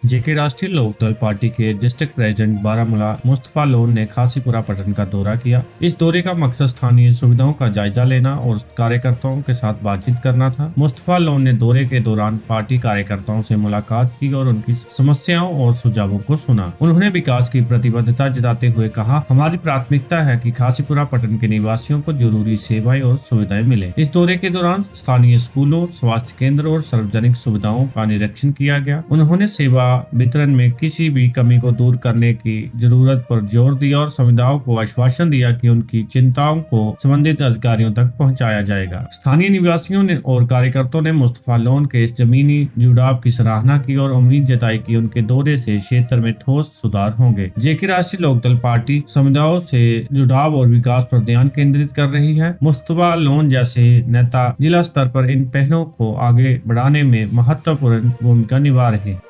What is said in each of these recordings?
जेके राष्ट्रीय लोकदल पार्टी के district president Baramulla Mustafa loan ने खासीपुरा पटन का दौरा किया। इस दौरे का मकसद स्थानीय सुविधाओं का जायजा लेना और कार्यकर्ताओं के साथ बातचीत करना था। मुस्तफा लोन ने दौरे के दौरान पार्टी कार्यकर्ताओं से मुलाकात की और उनकी समस्याओं और सुझावों को सुना। उन्होंने विकास की प्रतिबद्धता जताते हुए कहा, हमारी प्राथमिकता है कि खासीपुरा पटन के निवासियों को जरूरी सेवाएं और सुविधाएं मिले। इस दौरे के दौरान स्थानीय स्कूलों, स्वास्थ्य केंद्र और सार्वजनिक सुविधाओं का निरीक्षण किया गया। उन्होंने सेवा वितरण में किसी भी कमी को दूर करने की जरूरत पर जोर दिया और संविदाओं को आश्वासन दिया कि उनकी चिंताओं को संबंधित अधिकारियों तक पहुंचाया जाएगा। स्थानीय निवासियों ने और कार्यकर्ताओं ने मुस्तफा लोन के इस जमीनी जुड़ाव की सराहना की और उम्मीद जताई कि उनके दौरे से क्षेत्र में ठोस सुधार होंगे। जेके राष्ट्रीय लोकदल पार्टी समुदायों से जुड़ाव और विकास पर ध्यान केंद्रित कर रही है। मुस्तफा लोन जैसे नेता जिला स्तर पर इन पहलों को आगे बढ़ाने में महत्वपूर्ण भूमिका निभा रहे हैं।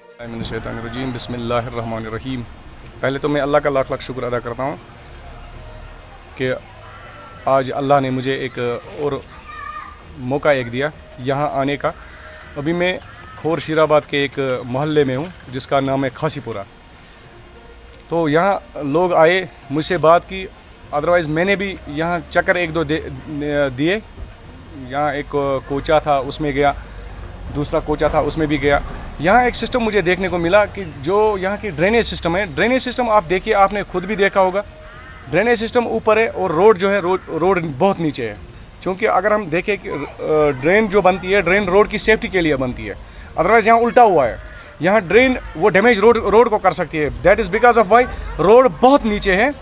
बिस्मिल्लाहिर्रहमानिर्रहीम। पहले तो मैं अल्लाह का लाख लाख शुक्र अदा करता हूँ कि आज अल्लाह ने मुझे एक और मौका दिया यहाँ आने का। अभी मैं खोर शीराबाद के एक मोहल्ले में हूँ जिसका नाम है खासीपुरा। तो यहाँ लोग आए, मुझसे बात की, अदरवाइज़ मैंने भी यहाँ चक्कर एक दो दिए। यहाँ एक कोचा था उसमें गया, दूसरा कोचा था उसमें भी गया। यहाँ एक सिस्टम मुझे देखने को मिला कि जो यहाँ की ड्रेनेज सिस्टम है, ड्रेनेज सिस्टम आप देखिए, आपने खुद भी देखा होगा, ड्रेनेज सिस्टम ऊपर है और रोड जो है रोड बहुत नीचे है। क्योंकि अगर हम देखें कि ड्रेन जो बनती है, ड्रेन रोड की सेफ्टी के लिए बनती है, अदरवाइज़ यहाँ उल्टा हुआ है। यहाँ ड्रेन वो डैमेज रोड को कर सकती है। दैट इज़ बिकॉज ऑफ वाई रोड बहुत नीचे है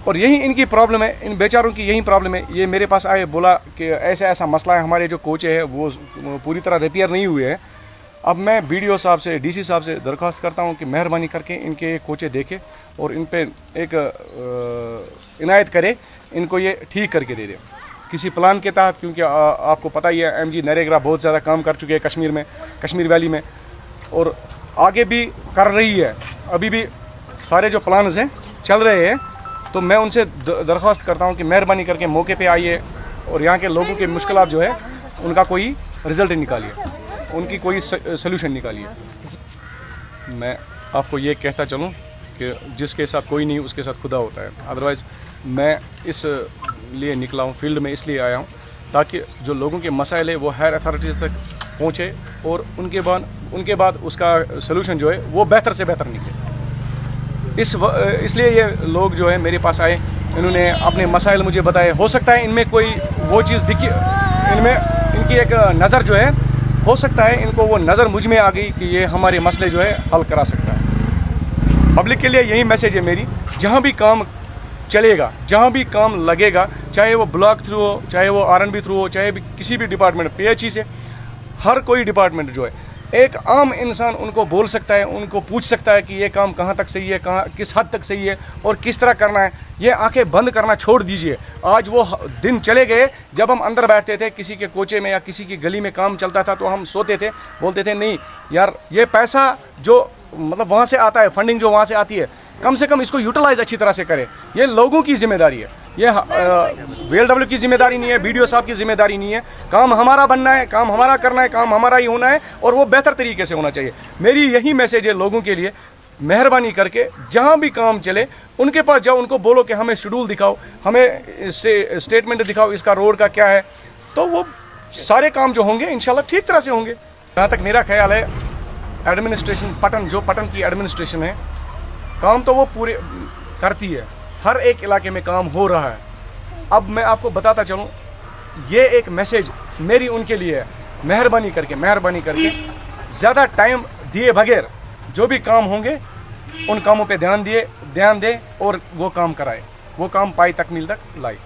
और यही इनकी प्रॉब्लम है, इन बेचारों की यही प्रॉब्लम है। ये मेरे पास आए, बोला कि ऐसा ऐसा मसला है, हमारे जो कोचे हैं वो पूरी तरह रिपेयर नहीं हुए हैं। अब मैं बीडीओ साहब से, डीसी साहब से दरख्वास्त करता हूं कि मेहरबानी करके इनके कोचे देखें और इन पे एक इनायत करे, इनको ये ठीक करके दे दे किसी प्लान के तहत। क्योंकि आपको पता ही है एमजी नरेगा बहुत ज़्यादा काम कर चुके हैं कश्मीर में, कश्मीर वैली में, और आगे भी कर रही है। अभी भी सारे जो प्लान्स हैं चल रहे हैं। तो मैं उनसे दरख्वास्त करता हूँ कि मेहरबानी करके मौके पे आइए और यहाँ के लोगों के मुश्किलात जो है उनका कोई रिज़ल्ट निकालिए, उनकी कोई सल्यूशन निकालिए। मैं आपको ये कहता चलूँ कि जिसके साथ कोई नहीं उसके साथ खुदा होता है। अदरवाइज़ मैं इस लिए निकला हूँ, फील्ड में इसलिए आया हूँ ताकि जो लोगों के मसाइल है वो हायर अथॉरिटीज़ तक पहुँचे और उनके बाद उसका सल्यूशन जो है वो बेहतर से बेहतर निकले। इसलिए ये लोग जो है मेरे पास आए, इन्होंने अपने मसाइल मुझे बताए। हो सकता है इनमें कोई वो चीज़ दिखी, इनमें इनकी एक नज़र जो है, हो सकता है इनको वो नज़र मुझ में आ गई कि ये हमारे मसले जो है हल करा सकता है। पब्लिक के लिए यही मैसेज है मेरी, जहाँ भी काम चलेगा, जहाँ भी काम लगेगा, चाहे वो ब्लॉक थ्रू हो, चाहे वो आरएनबी थ्रू हो, चाहे भी किसी भी डिपार्टमेंट, पीएचई से, हर कोई डिपार्टमेंट जो है, एक आम इंसान उनको बोल सकता है, उनको पूछ सकता है कि ये काम कहाँ तक सही है, कहाँ किस हद तक सही है और किस तरह करना है। ये आंखें बंद करना छोड़ दीजिए। आज वो दिन चले गए जब हम अंदर बैठते थे, किसी के कोचे में या किसी की गली में काम चलता था तो हम सोते थे, बोलते थे नहीं यार, ये पैसा जो मतलब वहाँ से आता है, फंडिंग जो वहाँ से आती है, कम से कम इसको यूटिलाइज अच्छी तरह से करें। ये लोगों की जिम्मेदारी है, ये VLW की जिम्मेदारी नहीं है, BDO साहब की जिम्मेदारी नहीं है। काम हमारा बनना है, काम हमारा करना है, काम हमारा ही होना है और वो बेहतर तरीके से होना चाहिए। मेरी यही मैसेज है लोगों के लिए, मेहरबानी करके जहाँ भी काम चले उनके पास जाओ, उनको बोलो कि हमें शेड्यूल दिखाओ, हमें स्टेटमेंट दिखाओ इसका रोड का क्या है, तो वो सारे काम जो होंगे इंशाल्लाह ठीक तरह से होंगे। जहाँ तक मेरा ख्याल है, एडमिनिस्ट्रेशन पटन की एडमिनिस्ट्रेशन है, काम तो वो पूरे करती है, हर एक इलाके में काम हो रहा है। अब मैं आपको बताता चलूँ, ये एक मैसेज मेरी उनके लिए है, मेहरबानी करके ज़्यादा टाइम दिए बगैर जो भी काम होंगे उन कामों पे ध्यान दे और वो काम कराए, वो काम पाई तकमील तक लाए।